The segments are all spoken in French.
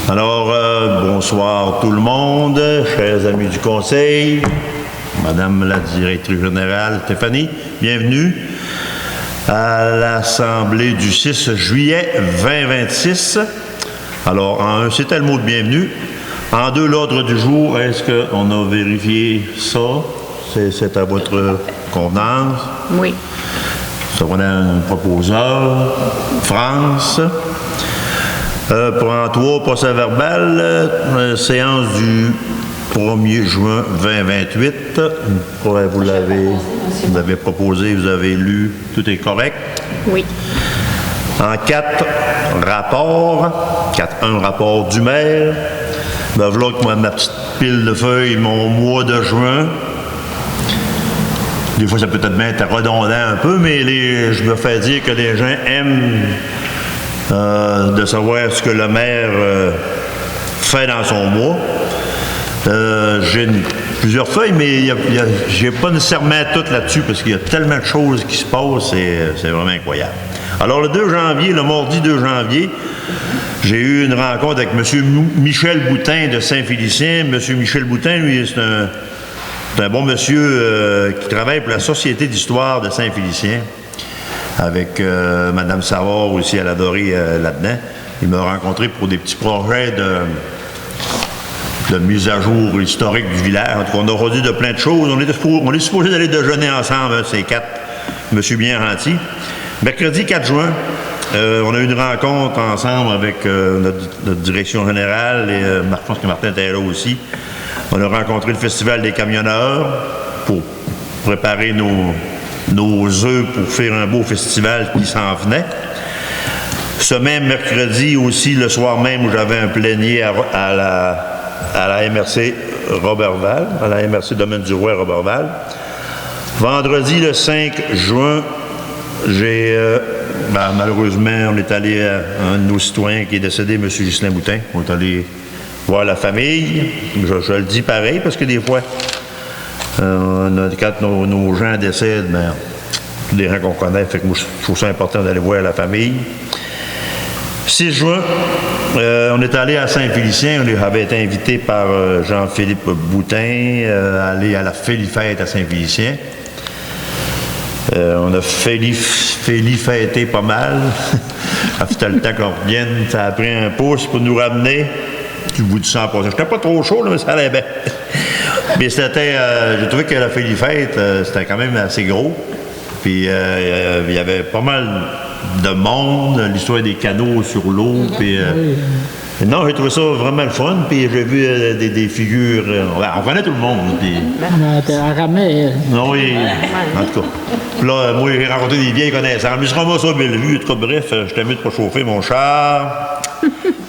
Alors, bonsoir tout le monde, chers amis du Conseil, Madame la Directrice Générale Stéphanie, bienvenue à l'Assemblée du 6 juillet 2026. Alors, en un, c'était le mot de bienvenue. En deux, l'ordre du jour, est-ce qu'on a vérifié ça? C'est à votre convenance? Oui. Ça, on a un proposeur, France. Pour en trois, procès verbal, séance du 1er juin 2028. Vous l'avez proposé, vous avez lu, tout est correct? Oui. En 4, rapport. 4.1, rapport du maire. Ben voilà que ma petite pile de feuilles, mon mois de juin. Des fois, ça peut être bien être redondant un peu, mais je me fais dire que les gens aiment de savoir ce que le maire fait dans son mois. J'ai plusieurs feuilles, mais j'ai pas nécessairement toutes là-dessus parce qu'il y a tellement de choses qui se passent, c'est vraiment incroyable. Alors, le 2 janvier, le mardi 2 janvier, j'ai eu une rencontre avec M. Michel Boutin de Saint-Félicien. M. Michel Boutin, lui, c'est un bon monsieur qui travaille pour la Société d'histoire de Saint-Félicien, avec Mme Savard aussi, elle adorait là-dedans. Il m'a rencontré pour des petits projets de mise à jour historique du village. En tout cas, on a rendu de plein de choses. On est supposé d'aller déjeuner ensemble, ces quatre, M. Bien-Ranty. Mercredi 4 juin, on a eu une rencontre ensemble avec notre direction générale et je pense que Martin était là aussi. On a rencontré le Festival des camionneurs pour préparer nos œufs pour faire un beau festival qui s'en venait. Ce même mercredi aussi, le soir même où j'avais un plénier à la MRC Roberval, à la MRC Domaine du Roi Roberval. Vendredi, le 5 juin, malheureusement, on est allé à un de nos citoyens qui est décédé, M. Ghislain Boutin. On est allé voir la famille. Je le dis pareil parce que des fois, quand nos gens décèdent, des gens qu'on connaît, fait que moi, je trouve ça important d'aller voir la famille. 6 juin, on est allé à Saint-Félicien. On avait été invité par Jean-Philippe Boutin à aller à la Félifête à Saint-Félicien. On a fêté pas mal. Après le temps qu'on revienne, ça a pris un pouce pour nous ramener du bout du 100%. J'étais pas trop chaud, là, mais ça allait bien. Mais c'était, j'ai trouvé que la Félifête, c'était quand même assez gros. Puis il y avait pas mal de monde, l'histoire des canaux sur l'eau. Puis non, j'ai trouvé ça vraiment le fun. Puis j'ai vu des figures. On connaît tout le monde. Puis... Oui, en tout cas. Puis là, moi, j'ai rencontré des vieilles connaissances. Mais je ramasse ça à Bellevue. En tout cas, bref, j'étais mieux de pas chauffer mon char.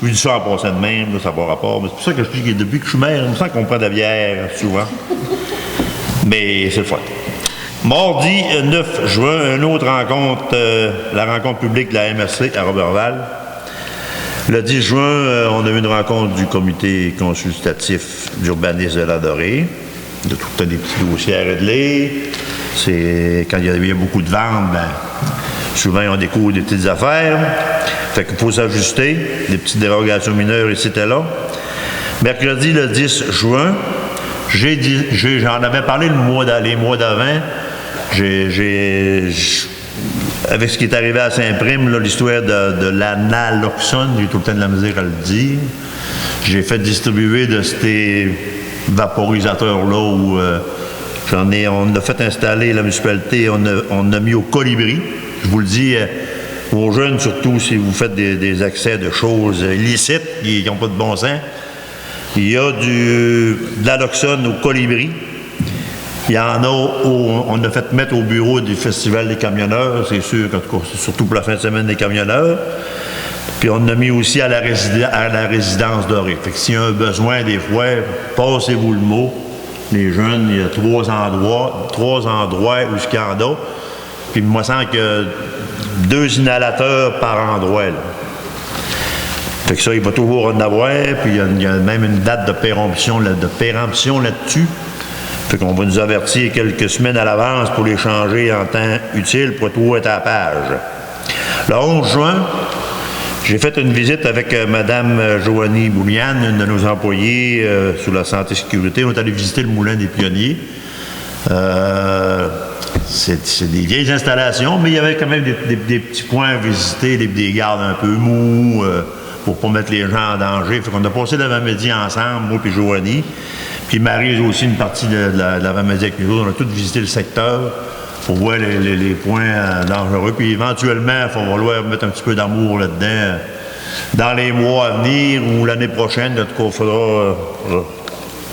Puis du ça en passant de même, là, ça n'a pas rapport. Mais c'est pour ça que je dis que depuis que je suis maire, je me sens qu'on prend de la bière souvent. Mais c'est le fun. Mardi 9 juin, une autre rencontre, la rencontre publique de la MRC à Roberval. Le 10 juin, on a eu une rencontre du comité consultatif d'urbanisme de la Dorée. De tout des petits dossiers à régler. C'est quand il y avait beaucoup de ventes, souvent on découvre des petites affaires. Fait qu'il faut s'ajuster, des petites dérogations mineures ici et là. Mercredi, le 10 juin, j'en avais parlé les mois d'avant. Avec ce qui est arrivé à Saint-Prime, l'histoire de l'analoxone, j'ai tout le temps de la misère à le dire. J'ai fait distribuer de ces vaporisateurs-là où on a fait installer la municipalité, on a mis au colibri. Je vous le dis aux jeunes, surtout si vous faites des accès de choses illicites qui n'ont pas de bon sens. Il y a de l'aloxone au colibri. Il y en a on a fait mettre au bureau du Festival des camionneurs, c'est sûr, en tout cas, c'est surtout pour la fin de semaine des camionneurs. Puis on a mis aussi à la résidence dorée. Fait que s'il y a un besoin, des fois, passez-vous le mot. Les jeunes, il y a trois endroits où il y en a. Puis il me semble qu'il y a 2 inhalateurs par endroit. Là. Fait que ça, il va toujours en avoir. Puis il y a même une date de péremption là-dessus. Fait qu'on va nous avertir quelques semaines à l'avance pour les changer en temps utile pour tout être à la page. Le 11 juin, J'ai fait une visite avec Mme Joanie Bouliane, une de nos employées sous la santé et sécurité. On est allé visiter le moulin des Pionniers. C'est des vieilles installations, mais il y avait quand même des petits points à visiter, des gardes un peu mous pour ne pas mettre les gens en danger. Fait qu'on a passé l'avant-midi ensemble, moi et Joanie. Puis Marie aussi une partie de l'avant-midi avec nous autres. On a tous visité le secteur pour voir les points dangereux. Puis éventuellement, il va falloir mettre un petit peu d'amour là-dedans dans les mois à venir ou l'année prochaine. En tout cas, il faudra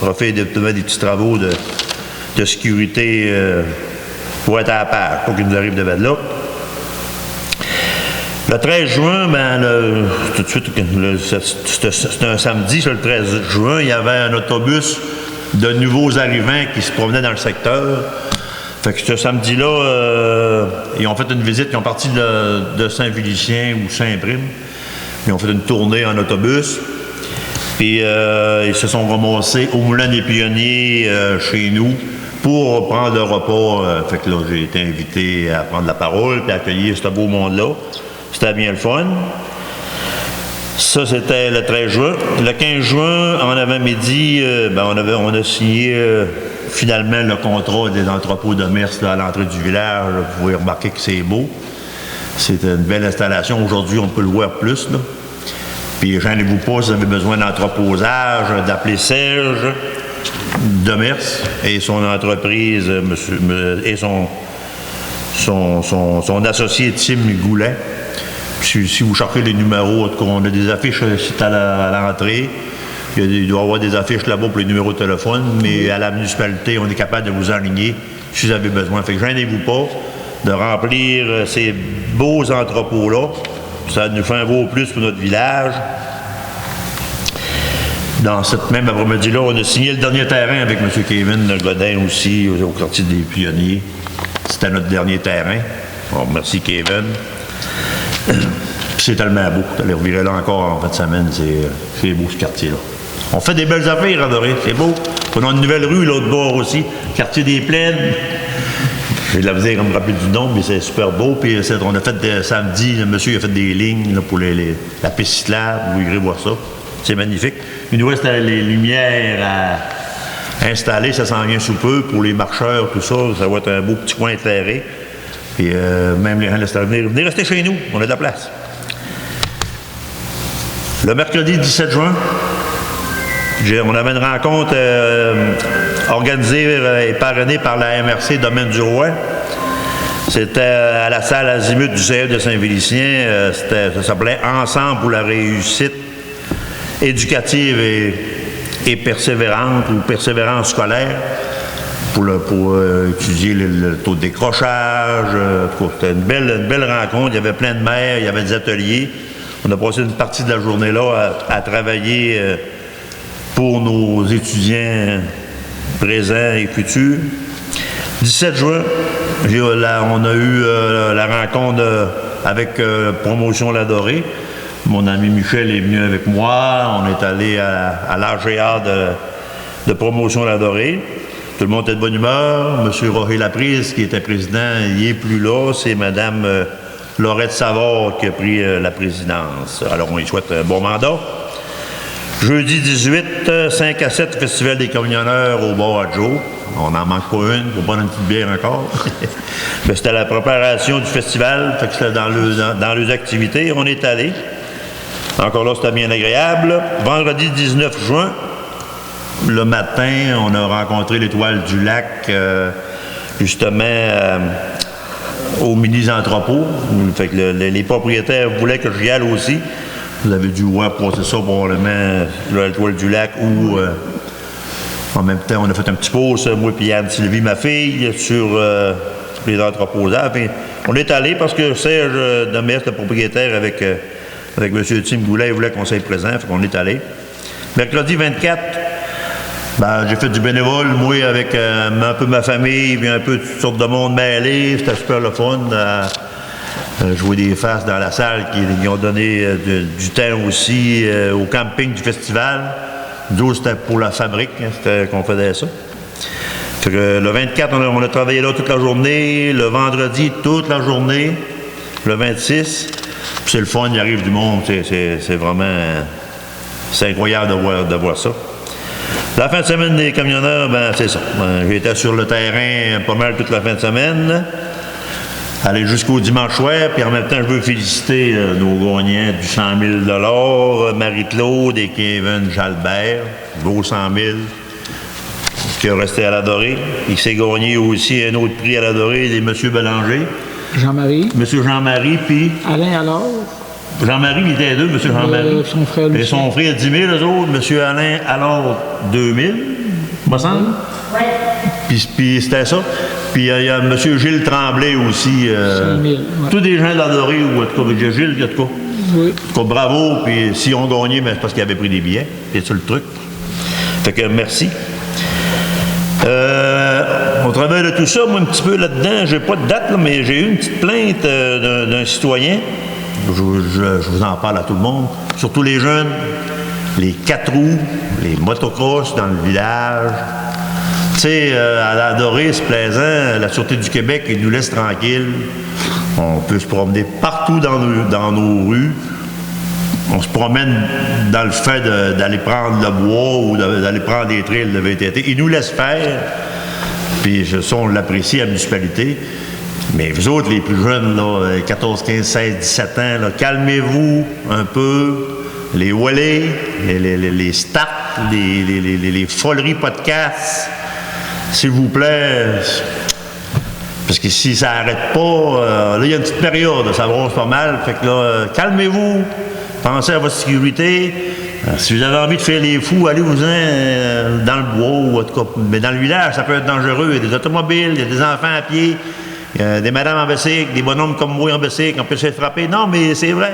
refaire des petits travaux de sécurité pour être à la page, pour qu'il nous arrive de là. Le 13 juin, tout de suite, c'était un samedi, le 13 juin, il y avait un autobus de nouveaux arrivants qui se promenaient dans le secteur. Fait que ce samedi-là, ils ont fait une visite, ils ont parti de Saint-Félicien ou Saint-Prime. Ils ont fait une tournée en autobus. Puis ils se sont ramassés au Moulin des Pionniers chez nous pour prendre le repas. Fait que là, j'ai été invité à prendre la parole et à accueillir ce beau monde-là. C'était bien le fun. Ça, c'était le 13 juin. Le 15 juin, en avant-midi, on a signé finalement le contrat des entrepôts de Mers à l'entrée du village. Là, vous pouvez remarquer que c'est beau. C'est une belle installation. Aujourd'hui, on peut le voir plus. Là. Puis, gênez-vous pas, si vous avez besoin d'entreposage, d'appeler Serge de Mers et son entreprise, et son associé Tim Goulet. Si vous cherchez les numéros, on a des affiches à l'entrée. Il doit y avoir des affiches là-bas pour les numéros de téléphone, mais à la municipalité, on est capable de vous enligner si vous avez besoin. Fait que gênez-vous pas de remplir ces beaux entrepôts-là. Ça nous fait un beau plus pour notre village. Dans cette même après-midi-là, on a signé le dernier terrain avec M. Kevin Godin aussi, au quartier des Pionniers. C'était notre dernier terrain. Bon, merci Kevin. C'est tellement beau. Allez revirer là encore en fin de semaine. C'est beau ce quartier-là. On fait des belles affaires, adoré. C'est beau. On a une nouvelle rue, l'autre bord aussi. Quartier des Plaines. J'ai de la misère à me rappeler du nom, mais c'est super beau. Puis on a fait samedi, le monsieur a fait des lignes là, pour la piste cyclable. Vous irez voir ça. C'est magnifique. Il nous reste les lumières à installer. Ça s'en vient sous peu pour les marcheurs, tout ça. Ça va être un beau petit coin éclairé. Puis même les gens laissent venir. Venez rester chez nous. On a de la place. Le mercredi 17 juin, on avait une rencontre organisée et parrainée par la MRC Domaine du Roi. C'était à la salle Azimut du CF de Saint-Félicien. Ça s'appelait Ensemble pour la réussite éducative et persévérante ou persévérance scolaire pour étudier le taux de décrochage. C'était une belle rencontre. Il y avait plein de maires, il y avait des ateliers. On a passé une partie de la journée là à travailler pour nos étudiants présents et futurs. 17 juin, on a eu la rencontre avec Promotion l'Adoré. Mon ami Michel est venu avec moi. On est allé à l'AGA de Promotion l'Adoré. Tout le monde était de bonne humeur. M. Roger Laprise, qui était président, il n'est plus là. C'est Mme Laurette Savard qui a pris la présidence. Alors, on lui souhaite un bon mandat. Jeudi 18, 5 à 7, Festival des camionneurs au bar à Joe. On n'en manque pas une, pour prendre une petite bière encore. Mais c'était la préparation du festival, fait que c'était dans les activités. On est allé. Encore là, c'était bien agréable. Vendredi 19 juin, le matin, on a rencontré l'Étoile du Lac, justement, au mini-entrepôt. Fait que les propriétaires voulaient que j'y aille aussi. Vous avez dû voir passer ça probablement à l'Étoile du Lac ou en même temps, on a fait un petit pause, moi et Anne-Sylvie, ma fille, sur les entreposages. On est allé parce que Serge Demers, le propriétaire, avec M. Tim Goulet, il voulait qu'on soit présent, fait qu'on est allé. Mercredi 24, j'ai fait du bénévole, moi, avec un peu ma famille, puis un peu toutes sortes de monde mêlé. C'était super le fun. Jouer des faces dans la salle qui ont donné du temps aussi au camping du festival. Nous, c'était pour la fabrique, c'était qu'on faisait ça. Fait que le 24, on a travaillé là toute la journée. Le vendredi, toute la journée. Le 26. Puis c'est le fun, il arrive du monde, c'est vraiment... c'est incroyable de voir ça. La fin de semaine des camionneurs, ben c'est ça. J'étais sur le terrain pas mal toute la fin de semaine. Aller jusqu'au dimanche soir, puis en même temps, je veux féliciter nos gagnants du 100 000 Marie-Claude et Kevin Jalbert, gros 100 000, qui a resté à la Dorée. Il s'est gagné aussi un autre prix à la Dorée, des M. Bélanger. Jean-Marie. M. Jean-Marie, puis... Alain alors. Jean-Marie, il était deux, M. Jean-Marie. Son frère Lucien. Et son frère 10 000, eux autres. M. Alain, alors 2 000, me semble. Oui. Puis c'était ça. Puis il y a M. Gilles Tremblay aussi. 5 000, ouais. Tous des gens d'Adoré, ou en tout cas, Gilles, en tout cas. Oui. En tout cas, bravo. Puis s'ils ont gagné, mais c'est parce qu'ils avaient pris des billets. C'est ça le truc. Fait que merci. Au travers de tout ça, moi, un petit peu là-dedans, j'ai pas de date, là, mais j'ai eu une petite plainte d'un citoyen. Je vous en parle à tout le monde, surtout les jeunes, les 4 roues, les motocross dans le village. Tu sais, à la Dorée, c'est plaisant, la Sûreté du Québec, ils nous laissent tranquilles. On peut se promener partout dans nos rues. On se promène dans le fait d'aller prendre le bois ou d'aller prendre des trails de VTT. Ils nous laissent faire, puis ça, on l'apprécie à la municipalité. Mais vous autres, les plus jeunes, là, 14, 15, 16, 17 ans, là, calmez-vous un peu. Les wallets, les starts, les foleries podcasts, s'il vous plaît. Parce que si ça n'arrête pas, là, il y a une petite période, ça brosse pas mal. Fait que là, calmez-vous, pensez à votre sécurité. Si vous avez envie de faire les fous, allez-vous-en dans le bois ou en tout cas. Mais dans le village, ça peut être dangereux. Il y a des automobiles, il y a des enfants à pied. Des madames en bicycle, des bonhommes comme moi en bicycle, on peut se faire frapper. Non, mais c'est vrai.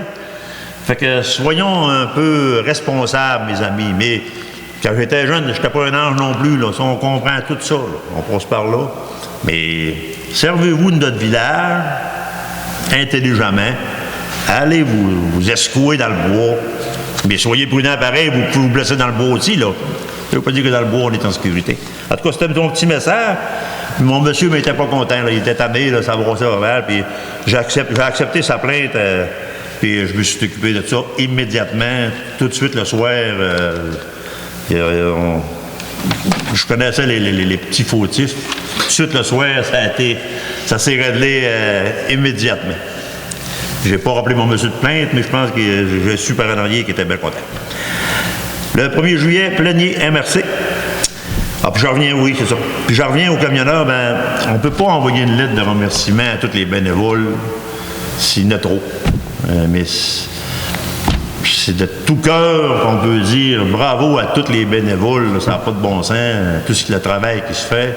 Fait que soyons un peu responsables, mes amis. Mais quand j'étais jeune, je n'étais pas un ange non plus. Là. Ça, on comprend tout ça. Là. On passe par là. Mais servez-vous de notre village intelligemment. Allez vous escouer dans le bois. Mais soyez prudents pareil, vous pouvez vous blesser dans le bois aussi. Là. Ça ne veut pas dire que dans le bois, on est en sécurité. En tout cas, c'était ton petit message. Mon monsieur n'était pas content, là. Il était tanné, là, ça brossait pas mal, puis j'ai accepté sa plainte, puis je me suis occupé de ça immédiatement, tout de suite le soir. Je connaissais les petits fautifs. Tout de suite le soir, ça s'est réglé immédiatement. J'ai pas rappelé mon monsieur de plainte, mais je pense que je suis paranoïaque qui était bien content. Le 1er juillet, plénier MRC. Ah, puis je reviens, oui, c'est ça. Puis je reviens aux camionneurs, ben, on ne peut pas envoyer une lettre de remerciement à tous les bénévoles s'il y en a trop. Mais c'est de tout cœur qu'on peut dire bravo à tous les bénévoles, là, ça n'a pas de bon sens, tout le travail qui se fait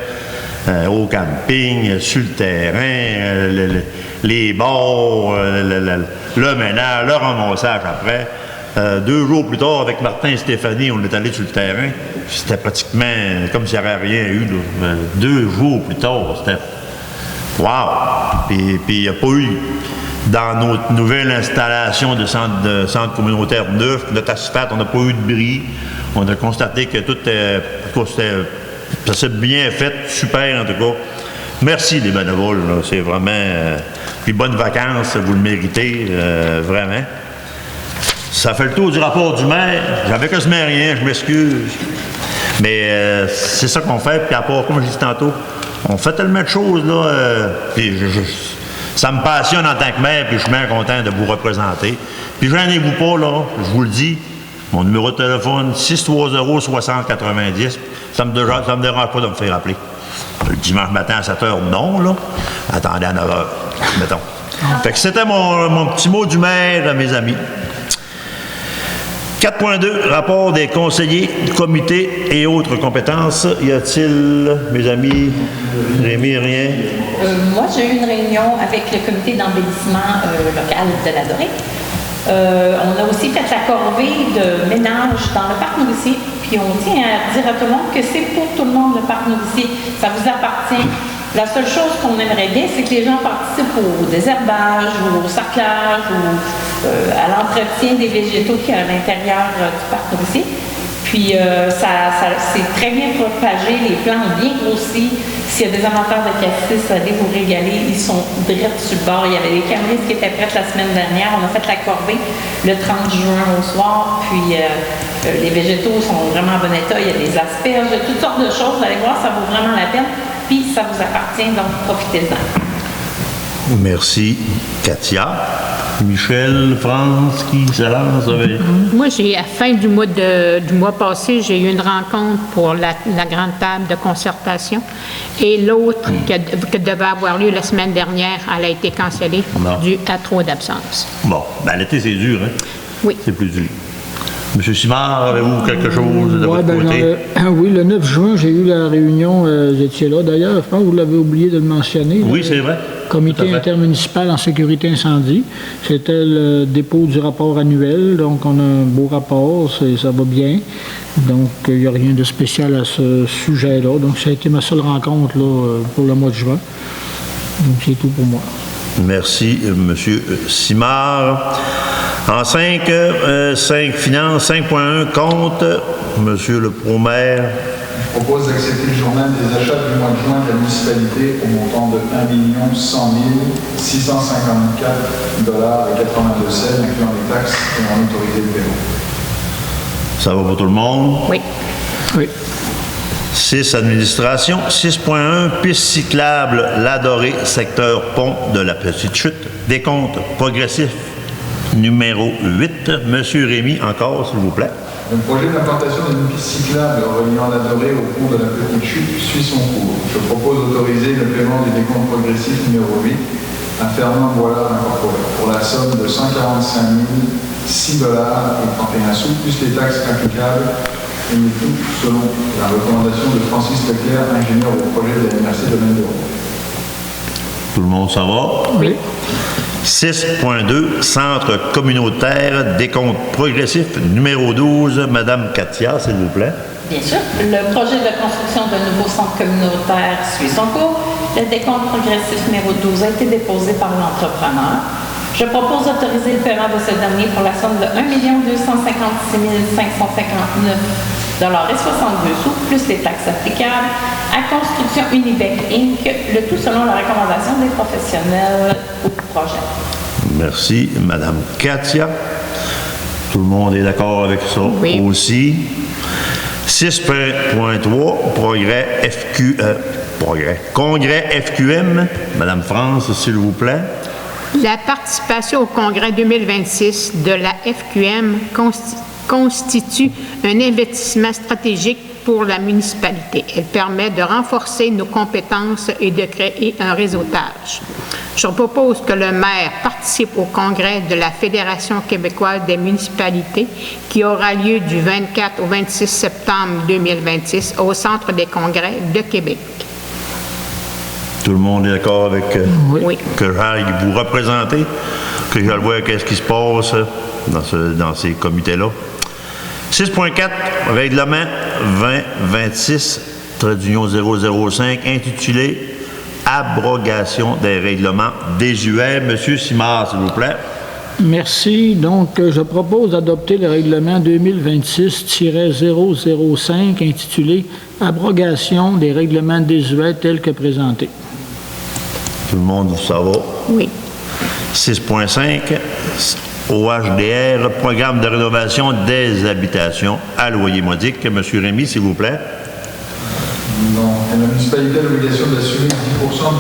au camping, sur le terrain, les bars, le ménage, le ramassage après. 2 jours plus tard, avec Martin et Stéphanie, on est allé sur le terrain. C'était pratiquement comme s'il n'y avait rien eu. Là. 2 jours plus tard, c'était... Wow! Puis il n'y a pas eu, dans notre nouvelle installation de centre communautaire neuf, notre asphalte, on n'a pas eu de bris. On a constaté que tout ça s'est bien fait, super en tout cas. Merci les bénévoles, là. C'est vraiment... puis bonnes vacances, vous le méritez, vraiment. Ça fait le tour du rapport du maire. J'avais quasiment rien, je m'excuse. Mais c'est ça qu'on fait. Puis à part, comme je dis tantôt, on fait tellement de choses, là. Puis ça me passionne en tant que maire, puis je suis bien content de vous représenter. Puis gênez-vous pas, là, je vous le dis. Mon numéro de téléphone, 630-60-90. Ça me dérange pas de me faire appeler. Le dimanche matin à 7h, non, là. Attendez à 9h, mettons. Fait que c'était mon petit mot du maire, mes amis. 4.2, rapport des conseillers, comités et autres compétences. Y a-t-il, mes amis, Rémi, rien? Moi, j'ai eu une réunion avec le comité d'embellissement local de la Dorée. On a aussi fait la corvée de ménage dans le parc nourricier. Puis on tient à dire à tout le monde que c'est pour tout le monde le parc nourricier. Ça vous appartient. La seule chose qu'on aimerait bien, c'est que les gens participent au désherbage, au sarclage, à l'entretien des végétaux qui est à l'intérieur du parc nourricier. Puis, ça c'est très bien propagé, les plants ont bien grossi. S'il y a des amateurs de cassis, allez vous régaler. Ils sont directs sur le bord. Il y avait des camions qui étaient prêtes la semaine dernière. On a fait la corvée le 30 juin au soir. Puis, les végétaux sont vraiment en bon état. Il y a des asperges, toutes sortes de choses. Vous allez voir, ça vaut vraiment la peine. Puis, ça vous appartient, donc profitez-en. Merci, Katia. Michel, France, qui se lance avec... Moi, à la fin du mois passé, j'ai eu une rencontre pour la grande table de concertation. Et l'autre, qui devait avoir lieu la semaine dernière, elle a été cancellée due à trop d'absence. Bon, ben l'été, c'est dur, hein? Oui. C'est plus dur. Monsieur Simard, avez-vous quelque chose de votre côté? Oui, le 9 juin, j'ai eu la réunion, vous étiez là d'ailleurs, je pense que vous l'avez oublié de le mentionner. Oui, c'est vrai. Comité intermunicipal en sécurité incendie. C'était le dépôt du rapport annuel, donc on a un beau rapport, ça va bien. Donc, il n'y a rien de spécial à ce sujet-là. Donc, ça a été ma seule rencontre là, pour le mois de juin. Donc, c'est tout pour moi. Merci, Monsieur Simard. En 5 finances, 5.1 compte, Monsieur le Pro-maire. Je propose d'accepter le journal des achats du mois de juin de la municipalité au montant de 1 100 654,82 $, incluant les taxes et en autorité de paiement. Ça va pour tout le monde? Oui. Oui. 6, administration. 6.1, piste cyclable, l'Adoré, secteur pont de la Petite Chute. Décompte progressif numéro 8. Monsieur Rémy, encore, s'il vous plaît. Le projet d'implantation d'une piste cyclable reliant l'Adoré au pont de la Petite Chute suit son cours. Je propose d'autoriser le paiement du décompte progressif numéro 8 à Fernand Boilard Incorporé pour la somme de 145 006 $ et 31 sous, plus les taxes applicables, et le tout selon la recommandation de Francis Leclerc, ingénieur au projet de la MRC Domaine de Rouen. Tout le monde, ça va? Oui. 6.2, centre communautaire, décompte progressif numéro 12. Madame Katia, s'il vous plaît. Bien sûr. Le projet de construction d'un nouveau centre communautaire suit son cours. Le décompte progressif numéro 12 a été déposé par l'entrepreneur. Je propose d'autoriser le paiement de ce dernier pour la somme de 1 256 559 $ et 62 sous, plus les taxes applicables, à Construction Unibec Inc., le tout selon la recommandation des professionnels au projet. Merci, Madame Katia. Tout le monde est d'accord avec ça aussi. 6.3, Congrès FQM. Madame France, s'il vous plaît. La participation au congrès 2026 de la FQM constitue un investissement stratégique pour la municipalité. Elle permet de renforcer nos compétences et de créer un réseautage. Je propose que le maire participe au congrès de la Fédération québécoise des municipalités qui aura lieu du 24 au 26 septembre 2026 au Centre des congrès de Québec. Tout le monde est d'accord avec Oui. que j'aille vous représenter, que j'aille voir qu'est-ce qui se passe dans ces comités-là. 6.4, règlement 2026, trait d'union 005, intitulé Abrogation des règlements désuets. Monsieur Simard, s'il vous plaît. Merci. Donc, je propose d'adopter le règlement 2026-005 intitulé Abrogation des règlements désuets tels que présentés. Tout le monde, ça va? Oui. 6.5, OHDR, programme de rénovation des habitations à loyer modique. Monsieur Rémy, s'il vous plaît. Non. La municipalité a l'obligation d'assumer 10%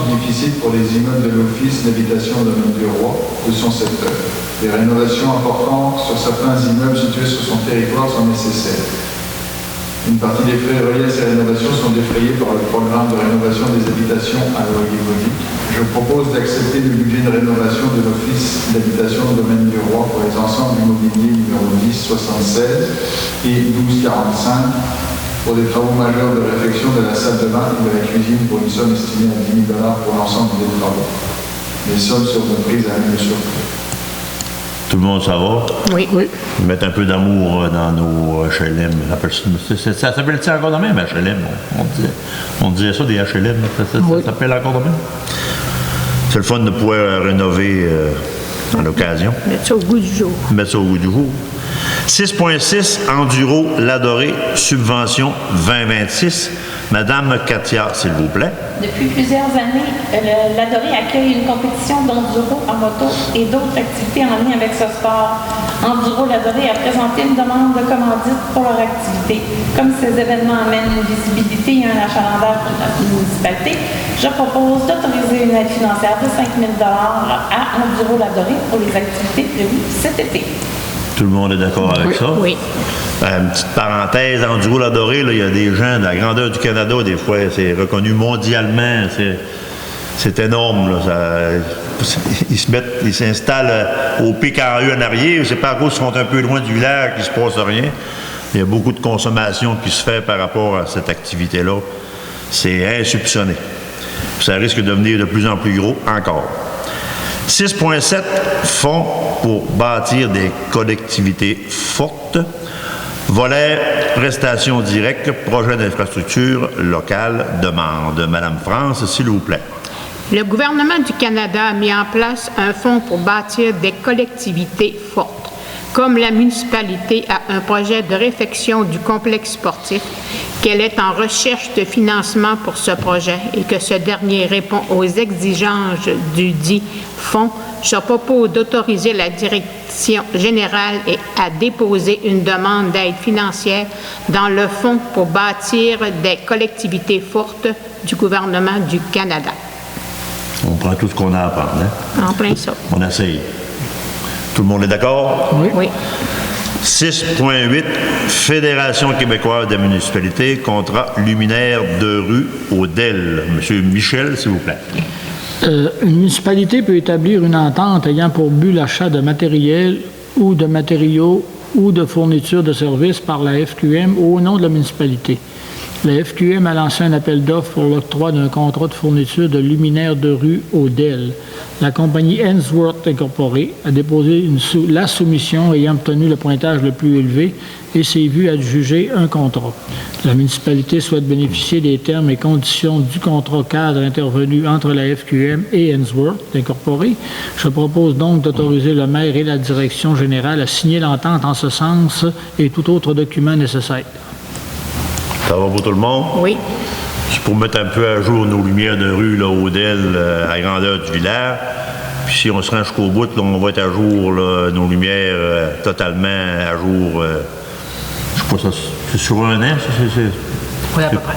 du déficit pour les immeubles de l'Office d'habitation de Domaine du Roi de son secteur. Des rénovations importantes sur certains immeubles situés sur son territoire sont nécessaires. Une partie des frais reliés à ces rénovations sont défrayés par le programme de rénovation des habitations à loyer modique. Je propose d'accepter le budget de rénovation de l'Office d'habitation de Domaine du Roi pour les ensembles immobiliers numéro 1076 et 1245 pour des travaux majeurs de réfection de la salle de bain et de la cuisine pour une somme estimée à 10 000 $ pour l'ensemble des travaux. Les sommes seront prises à l'année sur prix. Tout le monde, ça va? Oui. Mettre un peu d'amour dans nos HLM. Ça s'appelle-tu encore de même, HLM? On disait ça, des HLM. Ça s'appelle encore de même? C'est le fun de pouvoir rénover en occasion. Mettre ça au goût du jour. Mettre ça au goût du jour. 6.6, Enduro Ladoré, subvention 2026. Madame Katia, s'il vous plaît. Depuis plusieurs années, l'Adoré accueille une compétition d'enduro en moto et d'autres activités en lien avec ce sport. Enduro Ladoré a présenté une demande de commandite pour leur activité. Comme ces événements amènent une visibilité et un achalandage pour notre municipalité, je propose d'autoriser une aide financière de 5 000 $ à Enduro Ladoré pour les activités prévues cet été. Tout le monde est d'accord avec ça? Oui. Une petite parenthèse, Enduro Ladoré, il y a des gens de la grandeur du Canada, des fois, c'est reconnu mondialement, c'est énorme. Là, ils s'installent au PKU en arrière, c'est pas à cause qu'ils sont un peu loin du village qu'il se passe rien. Il y a beaucoup de consommation qui se fait par rapport à cette activité-là. C'est insoupçonné. Ça risque de devenir de plus en plus gros encore. 6.7, fonds pour bâtir des collectivités fortes. Volet prestations directes, projet d'infrastructure locale, demande. Madame France, s'il vous plaît. Le gouvernement du Canada a mis en place un fonds pour bâtir des collectivités fortes. Comme la municipalité a un projet de réfection du complexe sportif, qu'elle est en recherche de financement pour ce projet et que ce dernier répond aux exigences du dit fonds, je propose d'autoriser la direction générale à déposer une demande d'aide financière dans le fonds pour bâtir des collectivités fortes du gouvernement du Canada. On prend tout ce qu'on a à prendre, hein? En plein ça. On essaye. Tout le monde est d'accord? Oui. 6.8, Fédération québécoise des municipalités, contrat luminaire de rue au DEL. Monsieur Michel, s'il vous plaît. Une municipalité peut établir une entente ayant pour but l'achat de matériel ou de matériaux ou de fournitures de services par la FQM au nom de la municipalité. La FQM a lancé un appel d'offres pour l'octroi d'un contrat de fourniture de luminaires de rue au DEL. La compagnie Ainsworth Incorporée a déposé la soumission ayant obtenu le pointage le plus élevé et s'est vue adjuger un contrat. La municipalité souhaite bénéficier des termes et conditions du contrat cadre intervenu entre la FQM et Ainsworth Incorporée. Je propose donc d'autoriser le maire et la direction générale à signer l'entente en ce sens et tout autre document nécessaire. Ça va pour tout le monde? Oui. C'est pour mettre un peu à jour nos lumières de rue là, au DEL, à la grandeur du village. Puis si on se rend jusqu'au bout, là, on va être à jour, là, nos lumières totalement à jour. Je sais pas, ça, c'est sur un an, ça? Oui, à peu près.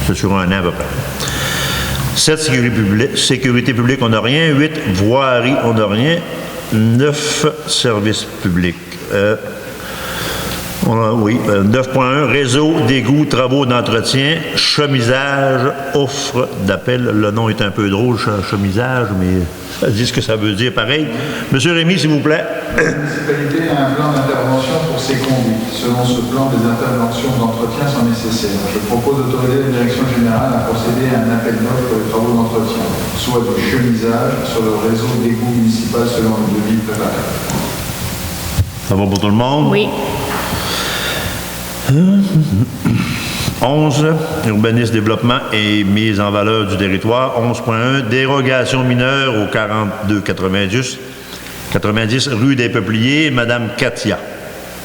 C'est sur un an à peu près. 7, sécurité publique, on n'a rien. 8, voirie, on n'a rien. 9, services publics. 9.1, réseau d'égouts, travaux d'entretien, chemisage, offre d'appel. Le nom est un peu drôle, chemisage, mais ça dit ce que ça veut dire pareil. Monsieur Rémy, s'il vous plaît. La municipalité a un plan d'intervention pour ses conduites. Selon ce plan, des interventions d'entretien sont nécessaires. Je propose d'autoriser la direction générale à procéder à un appel d'offres pour les travaux d'entretien, soit du chemisage sur le réseau d'égouts municipal selon le devis préparé. Ça va pour tout le monde? Oui. 11, urbanisme, développement et mise en valeur du territoire. 11.1, dérogation mineure au 4290 rue des Peupliers. Madame Katia.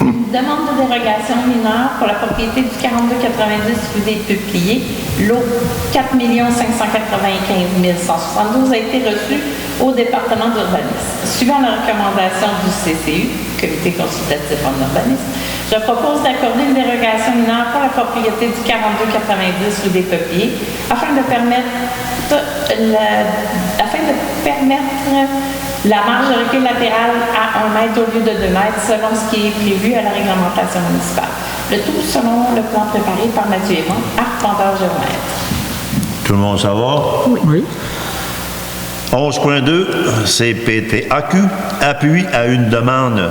Demande de dérogation mineure pour la propriété du 4290 rue des Peupliers. Lot 4 595 172 a été reçu au département d'urbanisme. Suivant la recommandation du CCU, Comité consultatif en urbanisme, je propose d'accorder une dérogation mineure pour la propriété du 4290 rue des Peupliers afin de permettre la marge de recul latérale à 1 mètre au lieu de 2 mètres selon ce qui est prévu à la réglementation municipale. Le tout selon le plan préparé par Mathieu Aymon, arpenteur géomètre. Tout le monde savoir? Oui. 11.2, CPTAQ, appui à une demande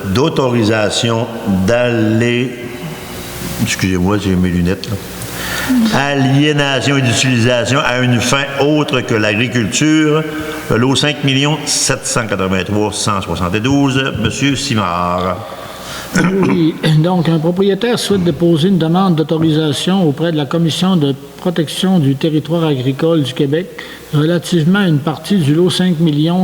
d'autorisation d'aller... Excusez-moi, j'ai mes lunettes, là. Aliénation et d'utilisation à une fin autre que l'agriculture. Lot 5 783 172. Monsieur Simard. Oui, donc un propriétaire souhaite déposer une demande d'autorisation auprès de la Commission de protection du territoire agricole du Québec relativement à une partie du lot 5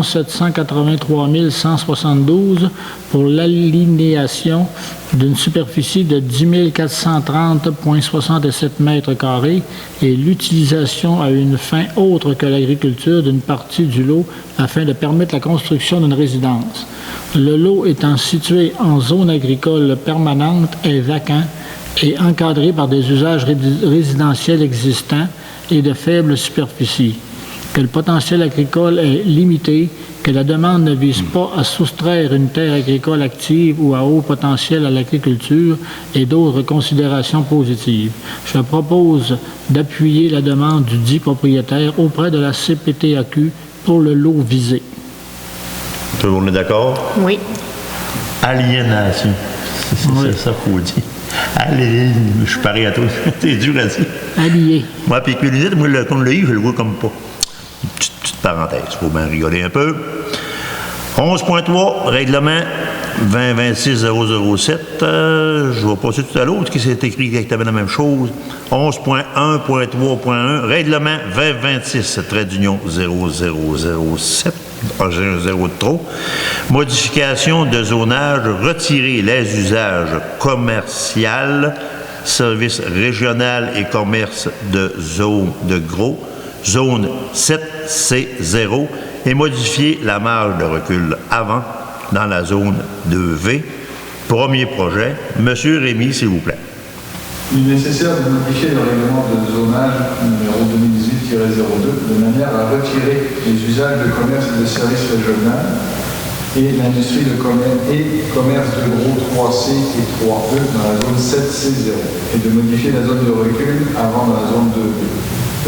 783 172 pour l'alinéation d'une superficie de 10 430,67 mètres carrés et l'utilisation à une fin autre que l'agriculture d'une partie du lot afin de permettre la construction d'une résidence. Le lot étant situé en zone agricole permanente est vacant et encadré par des usages résidentiels existants et de faible superficie, que le potentiel agricole est limité, que la demande ne vise pas à soustraire une terre agricole active ou à haut potentiel à l'agriculture et d'autres considérations positives. Je propose d'appuyer la demande du dit propriétaire auprès de la CPTAQ pour le lot visé. Tout le monde est d'accord? Oui. Aliénation. C'est ça qu'il faut dire. Allez, je suis pareil à toi. C'est dur à dire. Allié. Moi, puis Culinette, moi, comme le I, je le vois comme pas. Petite parenthèse, il faut bien rigoler un peu. 11.3, règlement 2026-007. Je vais passer tout à l'autre qui s'est écrit exactement la même chose. 11.1.3.1, règlement 2026-007. 0 de trop. Modification de zonage, retirer les usages commercial, services régional et commerce de zone de gros, zone 7C0, et modifier la marge de recul avant dans la zone 2V. Premier projet. Monsieur Rémy, s'il vous plaît. Il est nécessaire de modifier le règlement de zonage numéro 2018-02 de manière à retirer les usages de commerce et de services régional et l'industrie de commerce de gros 3C et 3E dans la zone 7C0 et de modifier la zone de recul avant dans la zone 2B.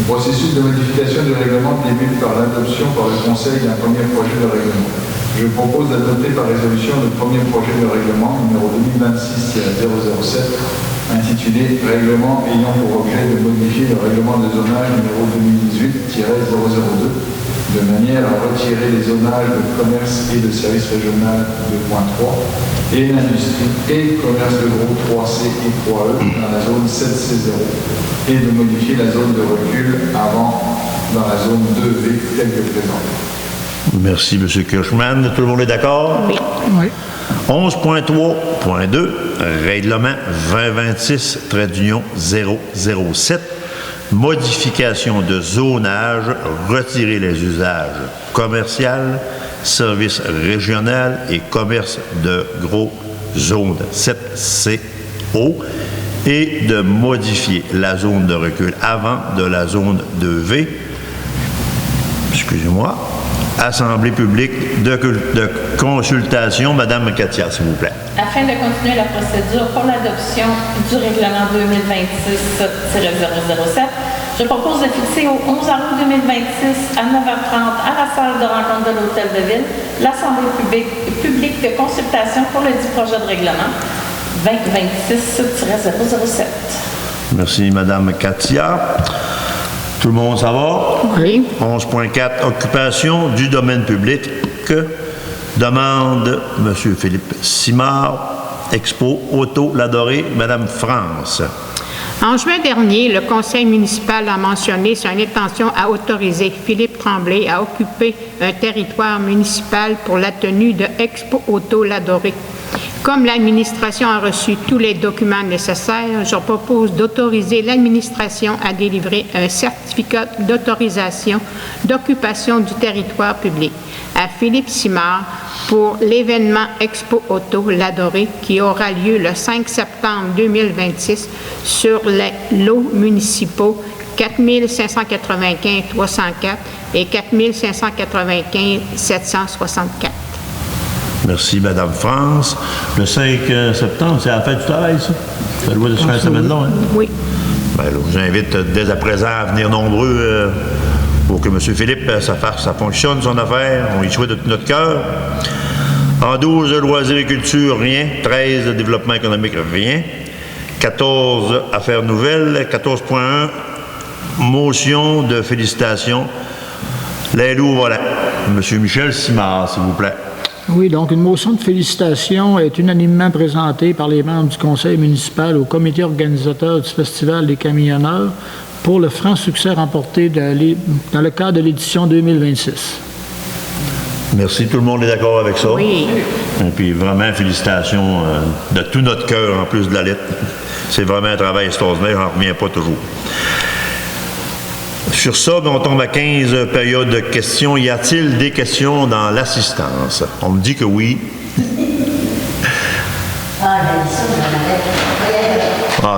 Le processus de modification du règlement débute par l'adoption par le Conseil d'un premier projet de règlement. Je propose d'adopter par résolution le premier projet de règlement numéro 2026-007 intitulé « Règlement ayant pour objet de modifier le règlement de zonage numéro 2018-002 de manière à retirer les zonages de commerce et de services régional 2.3 et l'industrie et commerce de gros 3C et 3E dans la zone 7C0 et de modifier la zone de recul avant dans la zone 2V telle que présente. » Merci, M. Kirchmann. Tout le monde est d'accord? Oui. Oui. 11.3.2, règlement 2026-007, modification de zonage, retirer les usages commercial, services régional et commerce de gros, zone 7CO, et de modifier la zone de recul avant de la zone 2V. Excusez-moi. Assemblée publique de consultation. Madame Katia, s'il vous plaît. Afin de continuer la procédure pour l'adoption du règlement 2026-007, je propose de fixer au 11 août 2026 à 9h30 à la salle de rencontre de l'Hôtel de Ville l'Assemblée publique de consultation pour le dit projet de règlement 2026-007. Merci, Madame Katia. Tout le monde, ça va? Oui. 11.4, occupation du domaine public. Demande M. Philippe Simard, Expo Auto Ladoré, Madame France. En juin dernier, le conseil municipal a mentionné son intention à autoriser Philippe Tremblay à occuper un territoire municipal pour la tenue de Expo Auto Ladoré. Comme l'administration a reçu tous les documents nécessaires, je propose d'autoriser l'administration à délivrer un certificat d'autorisation d'occupation du territoire public à Philippe Simard pour l'événement Expo Auto Ladoré qui aura lieu le 5 septembre 2026 sur les lots municipaux 4595 304 et 4595 764. Merci, Madame France. Le 5 septembre, c'est la fête du travail, ça? Ça doit se faire cette semaine-là, hein? Oui. Bien, là, je vous invite dès à présent à venir nombreux pour que M. Philippe, ça fonctionne, son affaire. On y souhaite de tout notre cœur. En 12, loisirs et culture, rien. 13, développement économique, rien. 14, affaires nouvelles. 14.1, motion de félicitations. Les loups, voilà. M. Michel Simard, s'il vous plaît. Oui, donc une motion de félicitations est unanimement présentée par les membres du conseil municipal au comité organisateur du Festival des camionneurs pour le franc succès remporté dans le cadre de l'édition 2026. Merci, tout le monde est d'accord avec ça? Oui. Et puis vraiment, félicitations de tout notre cœur en plus de la lettre. C'est vraiment un travail extraordinaire, j'en reviens pas toujours. Sur ça, on tombe à 15 périodes de questions. Y a-t-il des questions dans l'assistance? On me dit que oui. Ah,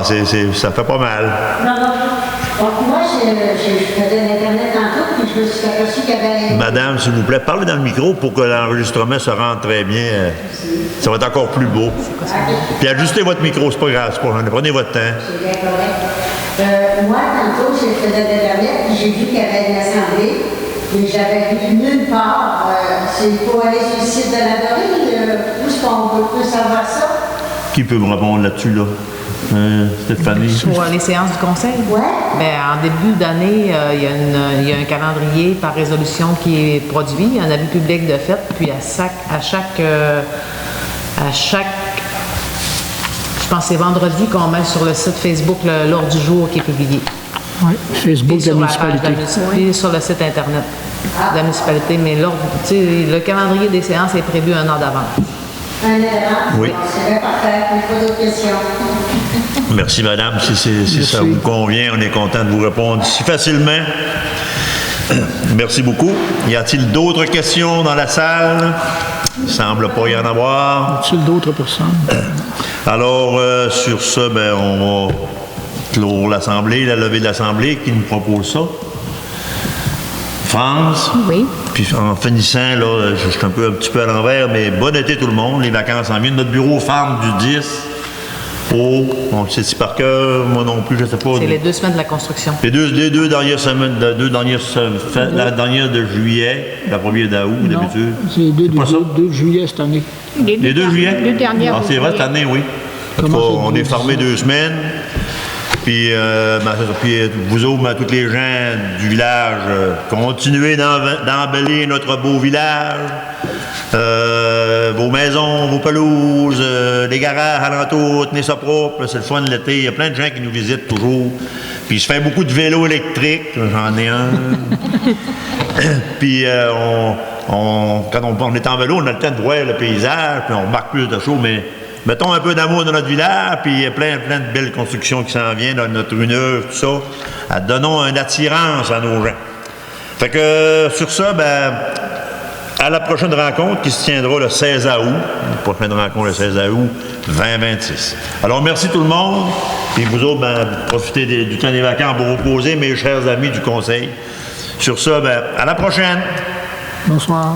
ça fait pas mal. Non. Donc, moi, je faisais l'Internet tantôt, puis je me suis aperçu qu'il y avait... Madame, s'il vous plaît, parlez dans le micro pour que l'enregistrement se rende très bien. Ça va être encore plus beau. Puis ajustez votre micro, c'est pas grave, prenez votre temps. C'est bien correct. Moi, tantôt, je faisais l'Internet, puis j'ai vu qu'il y avait une assemblée, mais j'avais vu nulle part. C'est pour aller sur le site de la Dorée, où est-ce qu'on peut savoir ça? Qui peut me répondre là-dessus, là? Stéphanie? Pour les séances du conseil? Ouais. Bien, en début d'année, il y a un calendrier par résolution qui est produit, un avis public de fait, puis à chaque je pense que c'est vendredi qu'on met sur le site Facebook l'ordre du jour qui est publié. Oui, Facebook de la municipalité. Puis sur le site Internet de la municipalité, mais l'ordre, le calendrier des séances est prévu un an d'avance. Un an? Oui. C'est bien parfait. Il n'y a pas d'autres questions. Merci, madame. Si ça vous convient, on est content de vous répondre si facilement. Merci beaucoup. Y a-t-il d'autres questions dans la salle? Il ne semble pas y en avoir. Y a-t-il d'autres personnes? Alors, sur ça, on va clore l'Assemblée, la levée de l'Assemblée. Qui nous propose ça? France? Oui. Puis en finissant, là, je suis un petit peu à l'envers, mais bon été tout le monde. Les vacances en viennent. Notre bureau ferme du 10 au... On le sait par cœur, moi non plus, je ne sais pas. C'est les 2 semaines de la construction. Les deux dernières semaines, la dernière de juillet, la première d'août, d'habitude. C'est les 2 juillet cette année. Les 2 juillet? Les dernières. Ah, c'est vrai, cette année, oui. En tout cas, on est fermé 2 semaines. Puis, vous autres, tous les gens du village, continuez d'embellir notre beau village. Vos maisons, vos pelouses, les garages alentours, tenez ça propre. C'est le fun de l'été. Il y a plein de gens qui nous visitent toujours. Puis, je fais beaucoup de vélos électriques. J'en ai un. Puis, quand on est en vélo, on a le temps de voir le paysage. Puis, on remarque plus de choses, mais... Mettons un peu d'amour dans notre village, puis il y a plein de belles constructions qui s'en viennent, dans notre rue neuve, tout ça. Donnons une attirance à nos gens. Fait que, sur ça, à la prochaine rencontre qui se tiendra le 16 août, la prochaine rencontre le 16 août 2026. Alors, merci tout le monde, puis vous autres, profitez du temps des vacances pour vous reposer, mes chers amis du conseil. Sur ça, à la prochaine. Bonsoir.